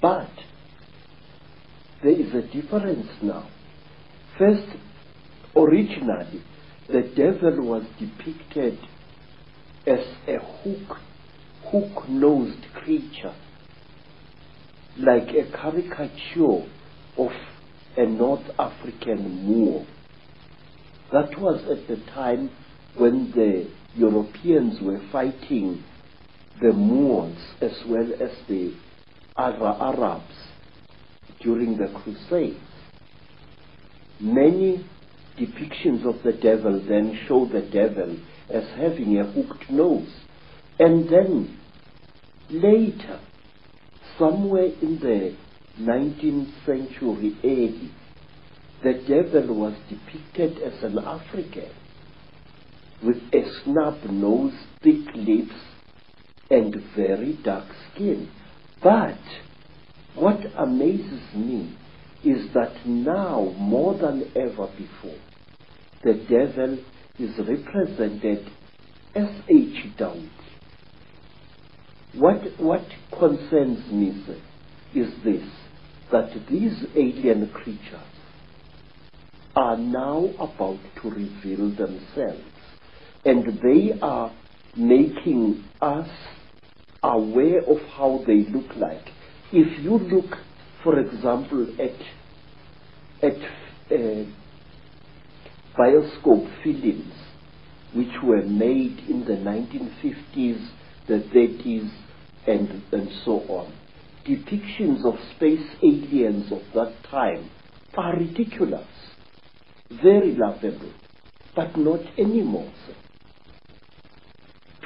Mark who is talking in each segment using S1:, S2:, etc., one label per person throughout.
S1: But there is a difference now. First, originally, the devil was depicted as a hook-nosed creature, like a caricature of a North African Moor. That was at the time when the Europeans were fighting the Moors as well as the other Arabs during the Crusades. Many depictions of the devil then show the devil as having a hooked nose. And then later, somewhere in the 19th century AD, the devil was depicted as an African with a snub nose, thick lips, and very dark skin. But what amazes me is that now, more than ever before, the devil is represented as a Chitauli. What concerns me, sir, is this, that these alien creatures are now about to reveal themselves, and they are making us aware of how they look like. If you look, for example, at bioscope films which were made in the 1950s, the 30s, and so on, depictions of space aliens of that time are ridiculous, very laughable, but not anymore, sir.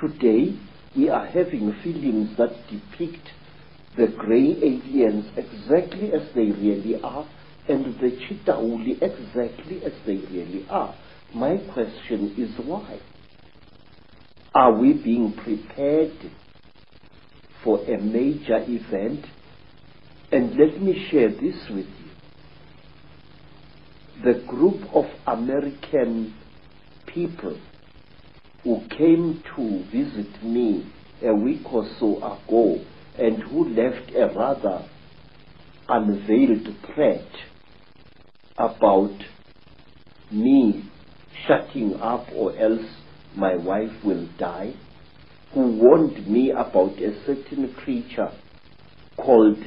S1: Today, we are having films that depict the grey aliens exactly as they really are, and the Chitauli exactly as they really are. My question is why? Are we being prepared for a major event? And let me share this with you. The group of American people who came to visit me a week or so ago and who left a rather unveiled threat about me shutting up or else my wife will die, who warned me about a certain creature called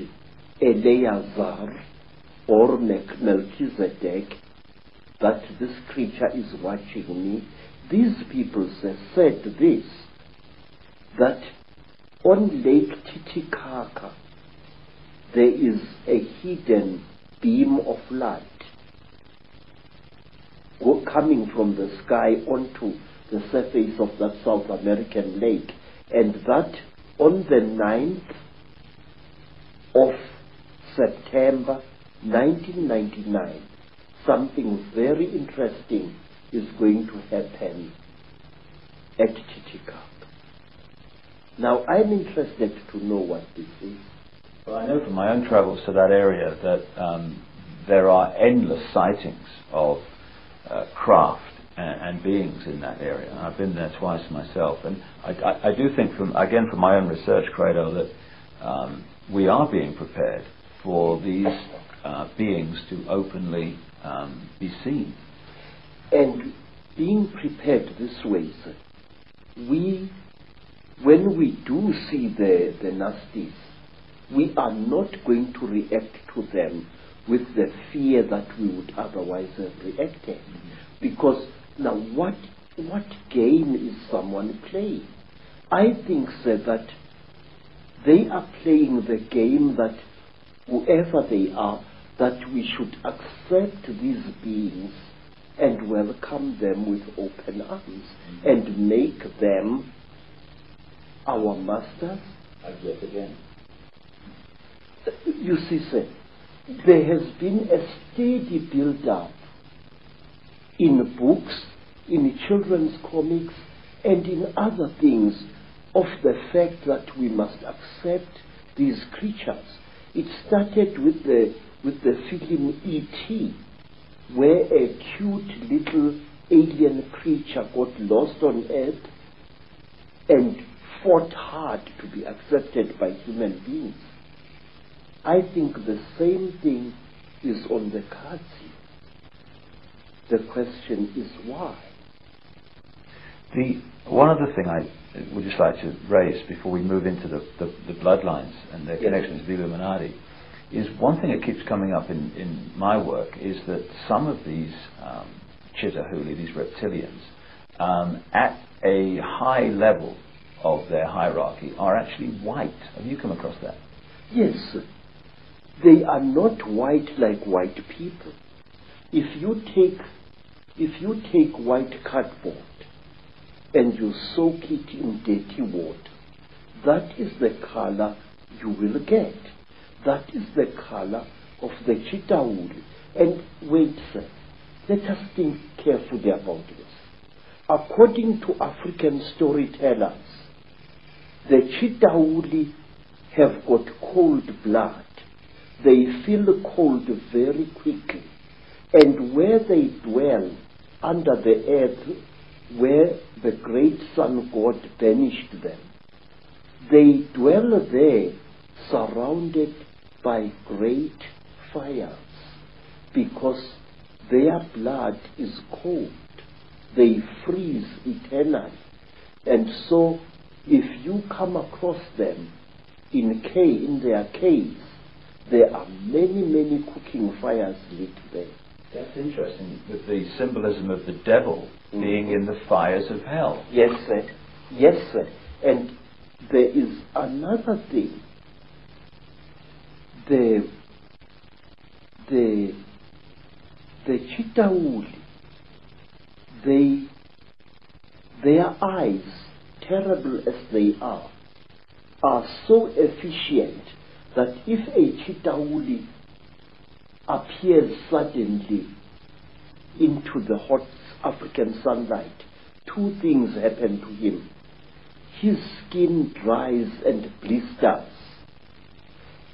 S1: Eleazar or Melchizedek, that this creature is watching me. These people said this, that on Lake Titicaca there is a hidden beam of light coming from the sky onto the surface of that South American lake, and that on the 9th of September 1999, something very interesting is going to happen at Titicaca. Now, I'm interested to know what this is.
S2: Well, I know from my own travels to that area that there are endless sightings of craft and beings in that area. I've been there twice myself, and I do think, from my own research, Credo, that we are being prepared for these beings to openly be seen.
S1: And being prepared this way, sir, when we do see the nasties, we are not going to react to them with the fear that we would otherwise have reacted. Because now what game is someone playing? I think, sir, that they are playing the game that whoever they are, that we should accept these beings and welcome them with open arms and make them our masters.
S2: Yet again.
S1: You see, sir, there has been a steady build-up in books, in children's comics, and in other things of the fact that we must accept these creatures. It started with the film E.T., where a cute little alien creature got lost on Earth and fought hard to be accepted by human beings. I think the same thing is on the cards here. The question is why?
S2: One other thing I would just like to raise before we move into the bloodlines and their connections with the Illuminati is one thing that keeps coming up in my work is that some of these Chitahuli, these reptilians, at a high level of their hierarchy are actually white. Have you come across that?
S1: Yes. They are not white like white people. If you take white cardboard and you soak it in dirty water, that is the color you will get. That is the color of the Chitahuli. And wait, sir, let us think carefully about this. According to African storytellers, the Chitahuli have got cold blood. They feel cold very quickly. And where they dwell under the earth, where the great sun god banished them, they dwell there surrounded by great fires because their blood is cold. They freeze eternally. And so if you come across them in their caves, there are many, many cooking fires lit there.
S2: That's interesting, with the symbolism of the devil being in the fires of hell.
S1: Yes, sir. Yes, sir. And there is another thing. The Chitahuli, their eyes, terrible as they are so efficient that if a Chitahuli appears suddenly into the hot African sunlight, two things happen to him. His skin dries and blisters,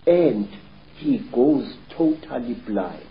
S1: and he goes totally blind.